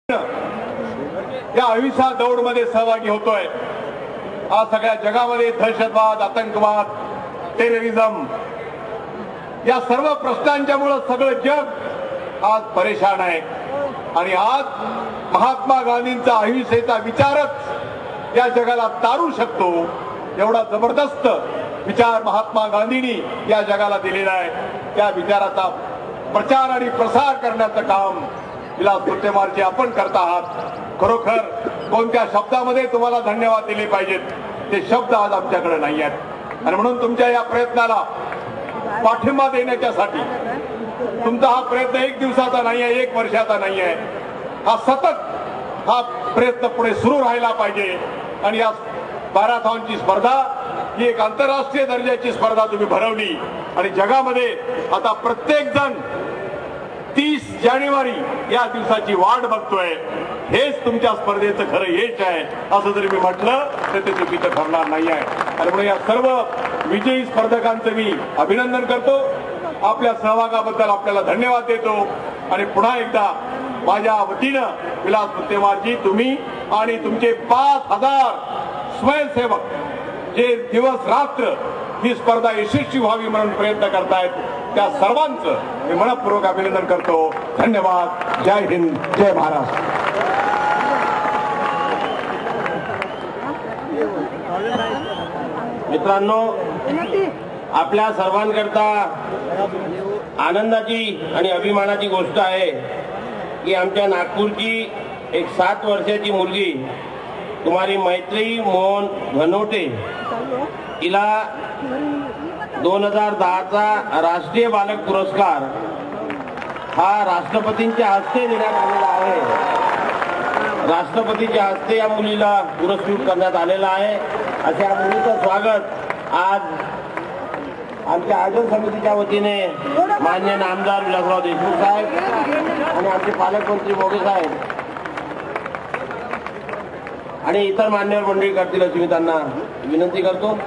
या अहिंसा दौड मध्ये सहभागी होतोय। आज सगळ्या जगामध्ये दहशतवाद, आतंकवाद, टेररिझम या सर्व प्रश्नांच्यामुळे सगळं जग आज परेशान आहे आणि आज महात्मा गांधींचा अहिंसेचा विचारच या जगाला तारू शकतो एवढा जबरदस्त विचार महात्मा गांधींनी या जगाला दिलेला आहे। त्या विचाराचा प्रचार आणि प्रसार करण्याचं काम विलास मुत्तेमवारजी आपण करता आहात। खरोखर कोणत्या शब्दामध्ये तुम्हाला धन्यवाद दिले पाहिजेत ते शब्द आज आमच्याकडे नाही आहेत आणि म्हणून तुमच्या या प्रयत्नाला पाठिंबा देण्यासाठी तुमचा हा प्रयत्न एक दिवसाचा नाही आहे, एक वर्षाचा नाही आहे, हा सतत हा प्रयत्न पुढे सुरू राहिला पाहिजे। आणि या मॅरेथॉनची स्पर्धा ही एक आंतरराष्ट्रीय दर्जाची स्पर्धा तुम्ही भरवली आणि जगामध्ये आता प्रत्येक जण 30 जानेवारी या दिवसाची वाट बघतोय। हेच तुमच्या स्पर्धेचं खरं यश आहे असं जरी मी म्हटलं तर ते चुकीचं ठरणार नाही आहे। आणि म्हणून या सर्व विजयी स्पर्धकांचं मी अभिनंदन करतो, आपल्या सहभागाबद्दल आपल्याला धन्यवाद देतो आणि पुन्हा एकदा माझ्या वतीनं विलास मुत्तेमवारजी तुम्ही आणि तुमचे 5000 स्वयंसेवक जे दिवस रात्र ही स्पर्धा यशस्वी व्हावी म्हणून प्रयत्न करतायत त्या सर्वांचं मी मनपूर्वक अभिनंदन करतो। धन्यवाद। जय हिंद, जय महाराष्ट्र। मित्रांनो, आपल्या सर्वांकरता आनंदाची आणि अभिमानाची गोष्ट आहे की आमच्या नागपूरची एक 7 वर्षाची मुलगी कुमारी मैत्री मोहन घनोटे तिला 2010चा राष्ट्रीय बालक पुरस्कार हा राष्ट्रपतींच्या हस्ते देण्यात आलेला आहे। राष्ट्रपतीच्या हस्ते या मुलीला पुरस्कृत करण्यात आलेला आहे। अशा मुलीचं स्वागत आज आमच्या आयोजन समितीच्या वतीने माननीय नामदार विलासराव देशमुख साहेब आणि आमचे पालकमंत्री मोगे साहेब आणि इतर मान्यवर मंडळी करतील अशी मी त्यांना विनंती करतो।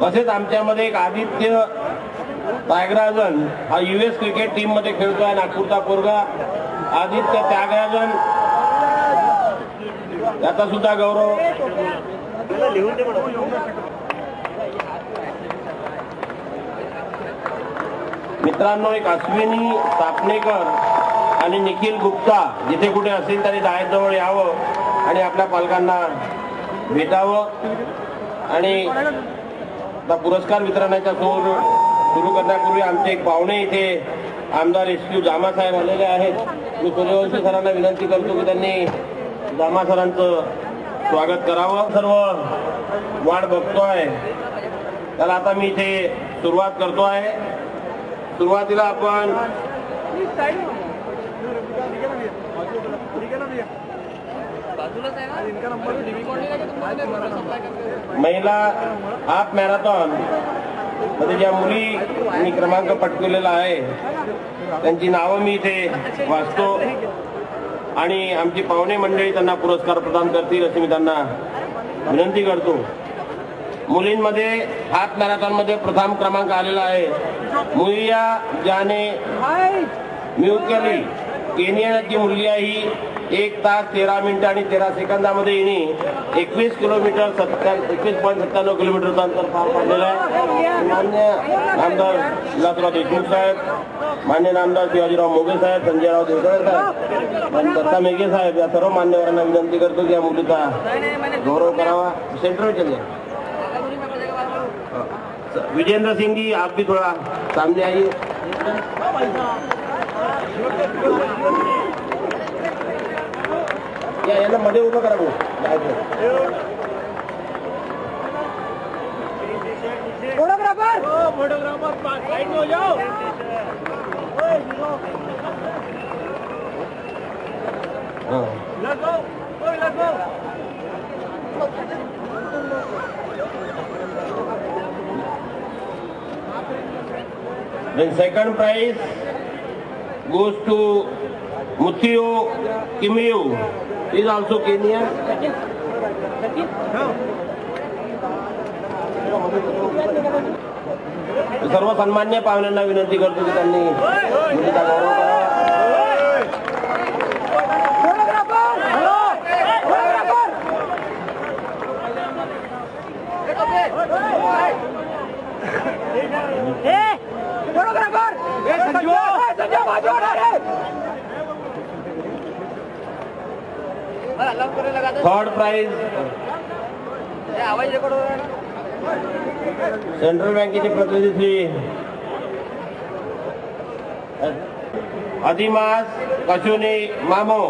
तसेच आमच्यामध्ये एक आदित्य त्यागराजन हा US क्रिकेट टीम मध्ये खेळतोय, नागपूरचा पोरगा आदित्य त्यागराजन याचा सुद्धा गौरव। मित्रांनो, एक अश्विनी सापणेकर आणि निखिल गुप्ता जिथे कुठे असेल तरी दायजवळ यावं आणि आपल्या पालकांना भेटावं। आणि पुरस्कार वितरणाचा सोहळा सुरू करण्यापूर्वी आमचे एक पाहुणे इथे आमदार SQ जामा साहेब आलेले आहेत। मी सूर्यवंशी सरांना विनंती करतो की त्यांनी जामा सरांचं स्वागत करावं। सर्व वाट बघतोय त्याला आता मी इथे सुरुवात करतोय। सुरुवातीला आपण महिला हाफ मॅरेथॉन मध्ये ज्या मुलींनी क्रमांक पटकवलेला आहे त्यांची नावं मी इथे वाचतो आणि आमची पाहुणे मंडळी त्यांना पुरस्कार प्रदान करतील अशी मी त्यांना विनंती करतो। मुलींमध्ये हाफ मॅरेथॉन मध्ये प्रथम क्रमांक आलेला आहे मुइया जाने म्युकेली, केनियाची मुलगी आहे। ही 1 तास 13 मिनिटं आणि 13 सेकंदामध्ये हिने 21 किलोमीटर 21.97 किलोमीटरचं अंतर पार पाडलेलं आहे। मान्य नामदार विलासराव देशमुख साहेब, मान्य नामदार शिवाजीराव मोगे साहेब, संजयराव देवतळे साहेब आणि दत्ता मेघे साहेब या सर्व मान्यवरांना विनंती करतो की या मुलीचा गौरव करावा। सेंटर में चलिए। विजेंद्र सिंह जी, आप भी थोड़ा सामने आइए। याला मध्ये उभं करा। फोटोग्राफर साइड में हो जाओ। लगो लगो Then second prize goes to Muthio Kimiu. He is also Kenyan. सर्व सन्मान्य पाहुण्यांना विनंती करतो की त्यांनी मुलीचा गौरव करावा. थर्ड प्राइज सेंट्रल बँकेचे प्रतिनिधी श्री अधिमास कशोनी मामो.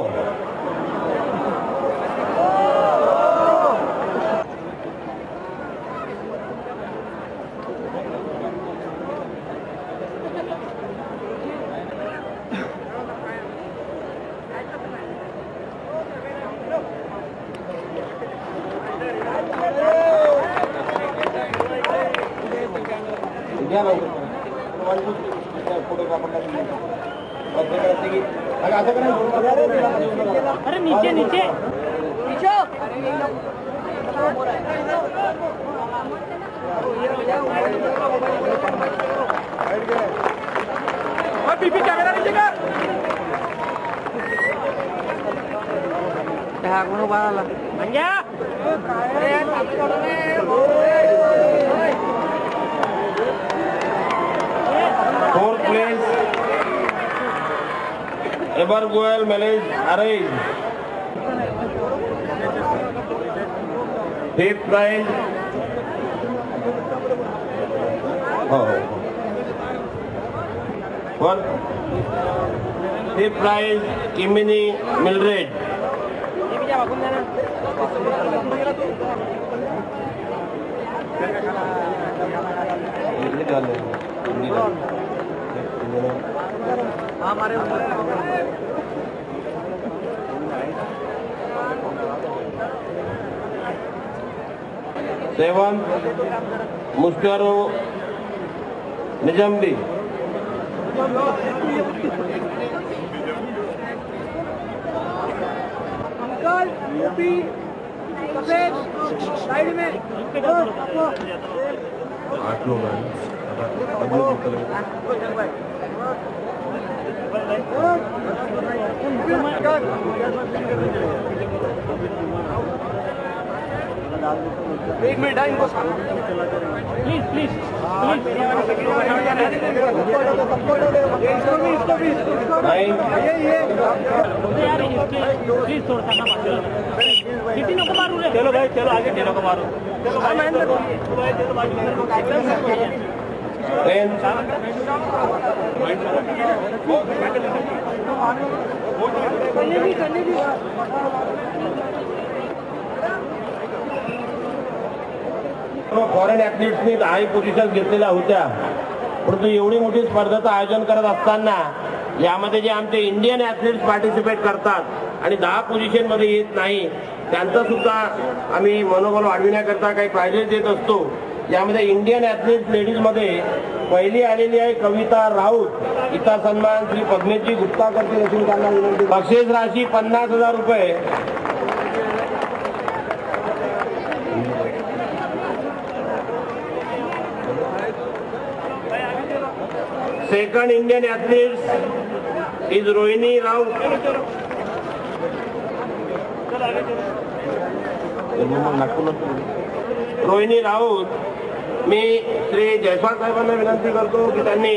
अरे नीचे नीचे बीपी कैमरा नीचे कर कोण बाळाला म्हणजे Fourth place, Evergoel Melez Arej. Fifth prize, fifth prize, Kimini Mildred. Seventh, Muskaro Nijambi. Uncle UP सफेद साइड में 8 लोग हैं. एक मिनट इनको प्लीज प्लीज प्लीज थोड़ा सा कितनी नको मारू रे. चलो भाई चलो आगे चलो को मारो. फॉरेन ऍथलीट्सनी 10 पोझिशन घेतलेल्या होत्या, परंतु एवढी मोठी स्पर्धेचं आयोजन करत असताना यामध्ये जे आमचे इंडियन ऍथलीट्स पार्टिसिपेट करतात आणि 10 पोझिशन मध्ये येत नाही, त्यांचं सुद्धा आम्ही मनोबल वाढविण्याकरता काही प्राइजेस देत असतो. यामध्ये इंडियन ऍथलीट्स लेडीज मध्ये पहिली आलेली आहे कविता राऊत. हिचा सन्मान श्री पद्मेशजी गुप्ता करतील अशी त्यांना विनंती. बक्षीस राशी 50,000 रुपये. Second Indian athletes is Rohini Raut. Rohini Raut. मी श्री जयस्वाल साहेबांना विनंती करतो की त्यांनी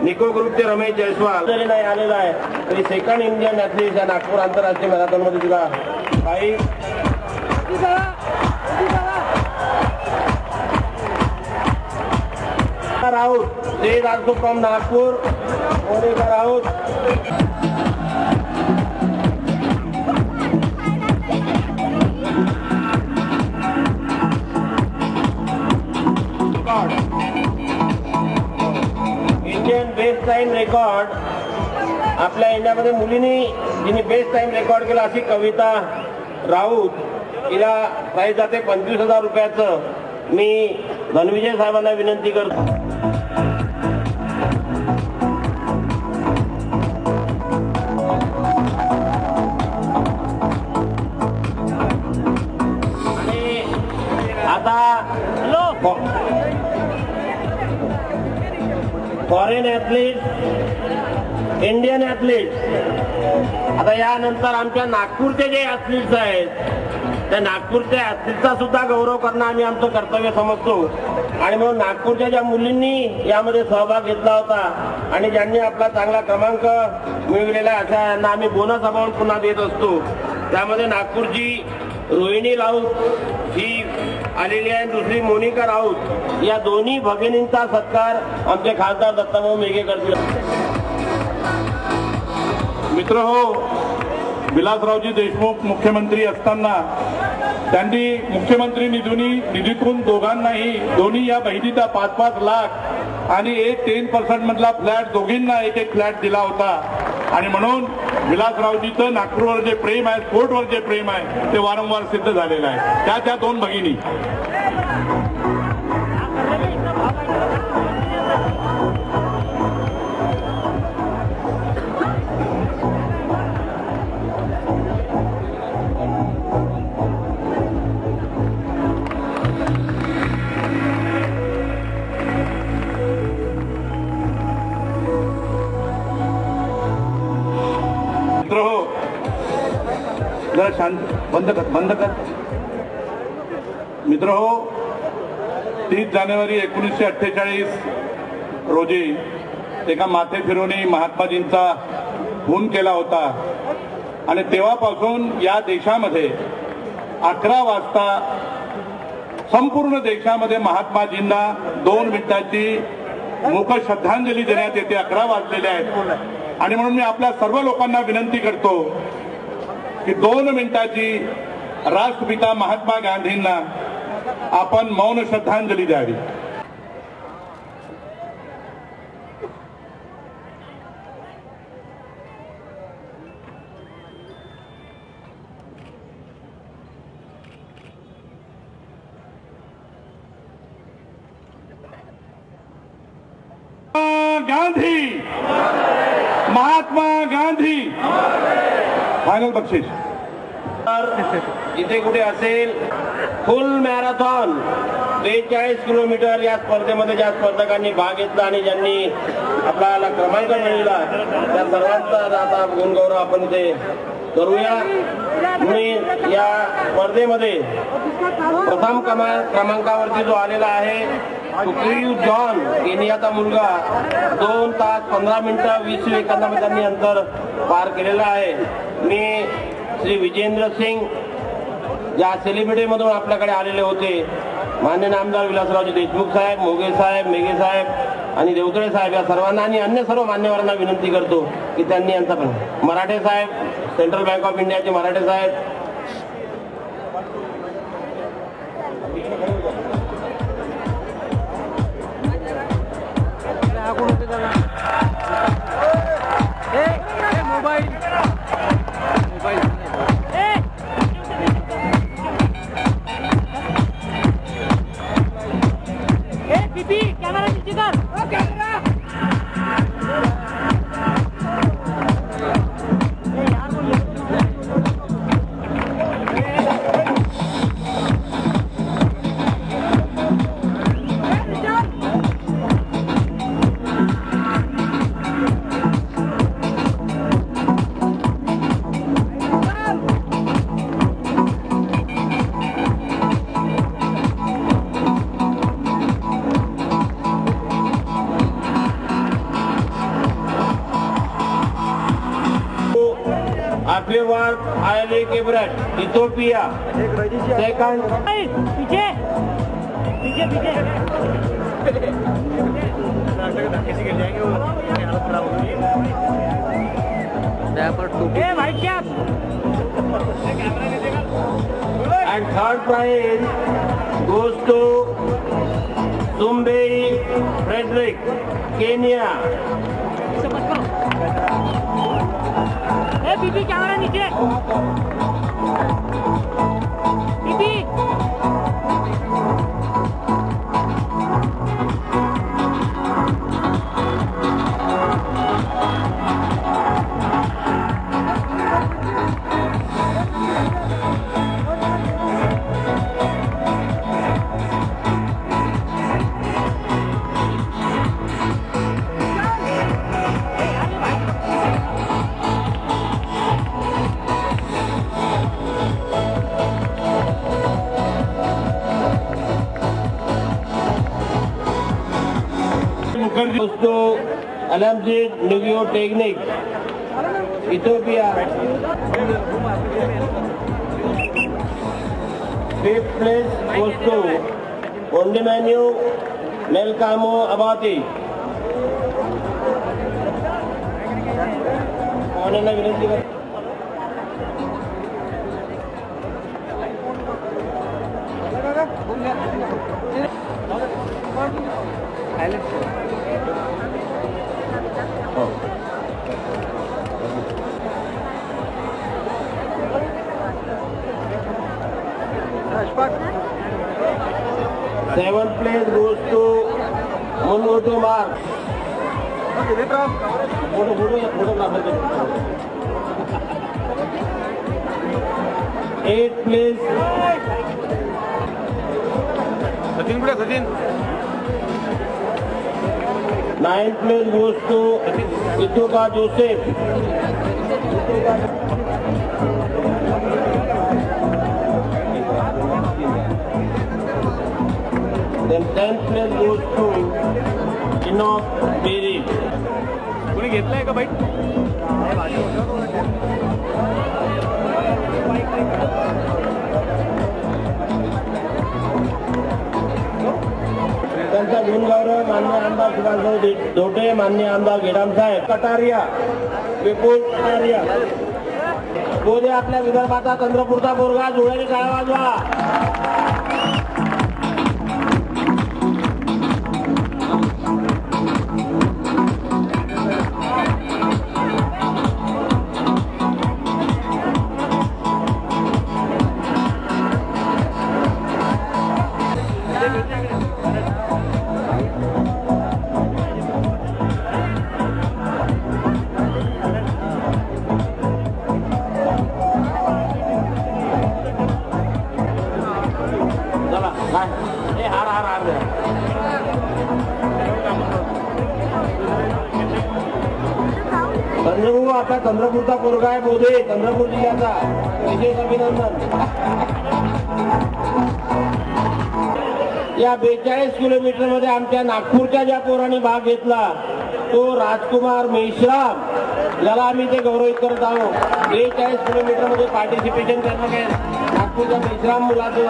निको ग्रुपचे रमेश जयस्वाल जरी नाही आलेला आहे तरी सेकंड इंडियन एथलीट्स या नागपूर आंतरराष्ट्रीय मॅरेथॉन मध्ये तुला काही Raut. They is also from Nagpur. Monica Raut. Indian best time record आपल्या इंडियामध्ये मुलींनी जिने बेस्ट टाइम रेकॉर्ड केला अशी कविता राऊत. हिला प्राइज जाते 25,000 रुपयाचं. मी धनविजय साहेबांना विनंती करतो. Foreign athlete, Indian athlete. आता यानंतर आमच्या नागपूरचे जे ॲथलीट्स आहेत त्या नागपूरच्या ॲथलीटचा सुद्धा गौरव करणं आम्ही आमचं कर्तव्य समजतो. आणि म्हणून नागपूरच्या ज्या मुलींनी यामध्ये सहभाग घेतला होता आणि ज्यांनी आपला चांगला क्रमांक मिळवलेला आहे अशा यांना आम्ही बोनस अमाऊंट पुन्हा देत असतो. त्यामध्ये नागपूरची रोहिणी राऊत ही आलेली आहे, दुसरी मोनिका राऊत. या दोन्ही भगिनींचा सत्कार आमचे खासदार दत्ताभाऊ मेघे करतील. मित्र हो, विलासरावजी देशमुख मुख्यमंत्री असताना त्यांनी मुख्यमंत्री निधीतून दोन्ही या बहिणीचा 5-5 लाख आणि 10% मधला फ्लॅट दोघींना एक फ्लॅट दिला होता. आणि म्हणून विलासरावजीचं नागपूरवर जे प्रेम आहे, स्पोर्टवर जे प्रेम आहे ते वारंवार सिद्ध झालेलं आहे. त्या 2 भगिनी. मित्र हो, जरा शांत, बंद कर. मित्र हो, 30 जानेवारी 1948 रोजी एका माथे फिरवणी महात्माजींचा खून केला होता. आणि तेव्हापासून या देशामध्ये 11 वाजता संपूर्ण देशामध्ये महात्माजींना 2 मिनिटाची मूक श्रद्धांजली देण्यात येते. 11 वाजलेले आहेत. आणि म्हणून मी आपल्या सर्व लोकांना विनंती करतो की 2 मिनिटाची राष्ट्रपिता महात्मा गांधींना आपण मौन श्रद्धांजली द्यावी. गांधी, महात्मा गांधी. फायनल बक्षीस. इथे कुठे असेल फुल मॅरेथॉन 43 किलोमीटर या स्पर्धेमध्ये ज्या स्पर्धकांनी भाग घेतला आणि ज्यांनी आपल्याला क्रमांक मिळवला त्या सर्वांचा आता गुणगौरव आपण इथे करूया. मी या स्पर्धेमध्ये प्रथम क्रमांकावरती जो आलेला आहे सुक्रीव जॉन केनियाचा मुलगा 2 तास 15 मिनिटं 20 सेकंदामध्ये त्यांनी अंतर पार केलेलं आहे. मी श्री विजेंद्र सिंग या सेलिब्रिटीमधून आपल्याकडे आलेले होते. मान्य नामदार विलासरावजी देशमुख साहेब, मोघे साहेब, मेघे साहेब आणि देवतळे साहेब या सर्वांना आणि अन्य सर्व मान्यवरांना विनंती करतो की त्यांनी यांचा पण मराठे साहेब, सेंट्रल बँक ऑफ इंडियाचे मराठे साहेब, Abiwat Ali Kibret, Ethiopia. Second. पीछे पीछे पीछे भाई क्या And third prize goes to Tumbei Frederick, Kenya. बीबी कैमरा नीचे बीबी goes to Alamjid Nugio Technic, Ethiopia. 5th place goes to Ondimanu Melkamo Abati. पाहुण्यांना विनंती करतो. Seventh place goes to Mungotu Mark. Eighth place. Ninth place goes to Ituka Joseph. Then 10th place goes to Enoch Berry. कोणी घेतलाय का bite? त्यांचा गुणगौरव मान्य आमदार सुभाषभाऊ धोटे, मान्य आमदार गेडाम साहेब, कटारिया, विपुल कटारिया. उद्या आपल्या विदर्भाचा चंद्रपूरचा पोरगा जोड्याने टाळ्या वाजवा. चंद्रभाऊ आता चंद्रपूरचा पोरगा आहे. बोधे चंद्रपूर जिल्ह्याचा. विशेष अभिनंदन. या 42 किलोमीटर मध्ये आमच्या नागपूरच्या ज्या पोरांनी भाग घेतला तो राजकुमार मेश्राम, ज्याला आम्ही ते गौरवित करत आहोत. 42 किलोमीटर मध्ये पार्टिसिपेशन करणं काय नागपूरच्या मेश्राम मुलाचं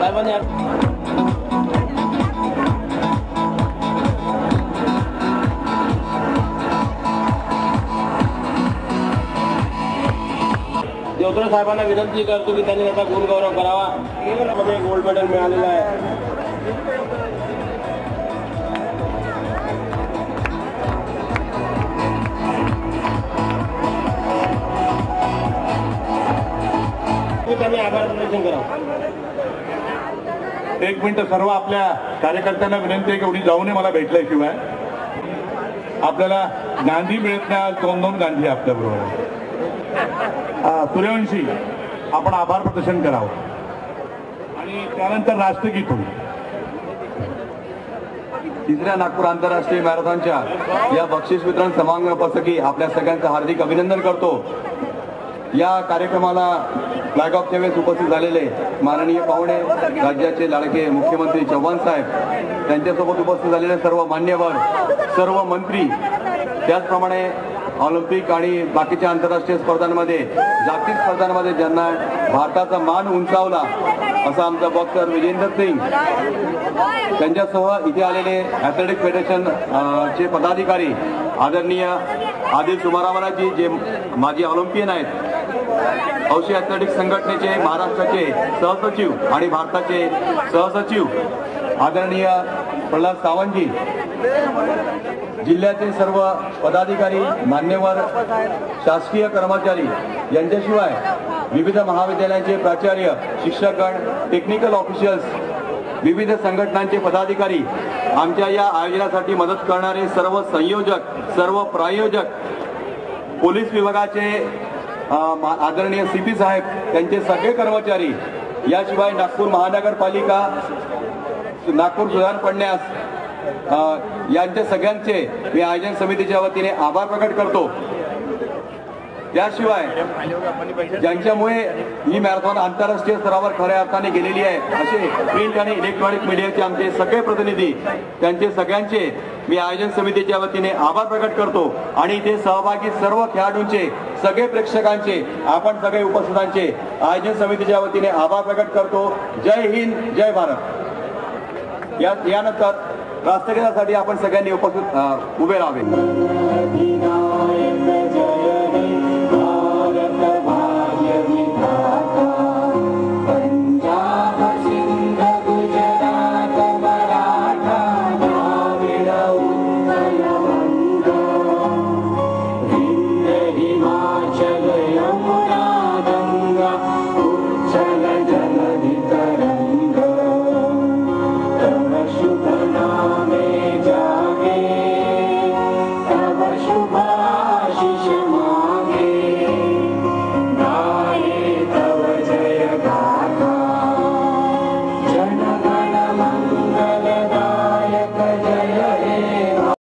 साहेबांनी देवधर साहेबांना विनंती करतो की त्यांनी त्याचा गुणगौरव करावा. मध्ये गोल्ड मेडल मिळालेलं आहे. त्यांनी आभार प्रदर्शन करावं. एक मिनिट. सर्व आपल्या कार्यकर्त्यांना विनंती आहे की एवढी जाऊ नये मला भेटल्याशिवाय. आपल्याला गांधी मिळत नाही. आज 2-2 गांधी आपल्या बरोबर. सूर्यवंशी आपण आभार प्रदर्शन करावं आणि त्यानंतर राष्ट्रगीत होईल. 3ऱ्या नागपूर आंतरराष्ट्रीय मॅरेथॉनच्या या बक्षीस वितरण समारंभाप्रसंगी आपल्या सगळ्यांचं हार्दिक अभिनंदन करतो. या कार्यक्रमाला फ्लॅग ऑफ च्या वेळेस उपस्थित झालेले माननीय पाहुणे, राज्याचे लाडके मुख्यमंत्री चव्हाण साहेब, त्यांच्यासोबत उपस्थित झालेले सर्व मान्यवर, सर्व मंत्री, त्याचप्रमाणे ऑलिम्पिक आणि बाकीच्या आंतरराष्ट्रीय स्पर्धांमध्ये, जागतिक स्पर्धांमध्ये ज्यांना भारताचा मान उंचावला असा आमचा बॉक्सर विजेंद्र सिंग, त्यांच्यासह इथे आलेले ॲथलेटिक फेडरेशन चे पदाधिकारी आदरणीय आदिल सुमारावराजी, जे माजी ऑलिम्पियन आहेत, हौशी ॲथलेटिक संघटनेचे महाराष्ट्राचे सहसचिव आणि भारताचे सहसचिव आदरणीय प्रल्हाद सावंतजी, जिल्ह्याचे सर्व पदाधिकारी, मान्यवर, शासकीय कर्मचारी यांच्याशिवाय विविध महाविद्यालयांचे प्राचार्य, शिक्षकगण, टेक्निकल ऑफिशियल्स, विविध संघटनांचे पदाधिकारी, आमच्या या आयोजनासाठी मदत करणारे सर्व संयोजक, सर्व प्रायोजक, पोलीस विभागाचे आदरणीय सीपी साहेब, त्यांचे सगळे कर्मचारी, याशिवाय नागपूर महानगरपालिका, नागपूर सुधार पडण्यास यांच्या सगळ्यांचे मी आयोजन समितीच्या वतीने आभार प्रकट करतो. त्याशिवाय ज्यांच्यामुळे ही मॅरेथॉन आंतरराष्ट्रीय स्तरावर खऱ्या अर्थाने गेलेली आहे असे प्रिंट आणि इलेक्ट्रॉनिक मीडियाचे आमचे सगळे प्रतिनिधी, त्यांचे सगळ्यांचे मी आयोजन समितीच्या वतीने आभार प्रकट करतो आणि इथे सहभागी सर्व खेळाडूंचे, सगळे प्रेक्षकांचे, आपण सगळे उपस्थितांचे आयोजन समितीच्या वतीने आभार प्रकट करतो. जय हिंद, जय भारत. यानंतर राष्ट्रगीतासाठी आपण सगळ्यांनी उपस्थित उभे राहावे.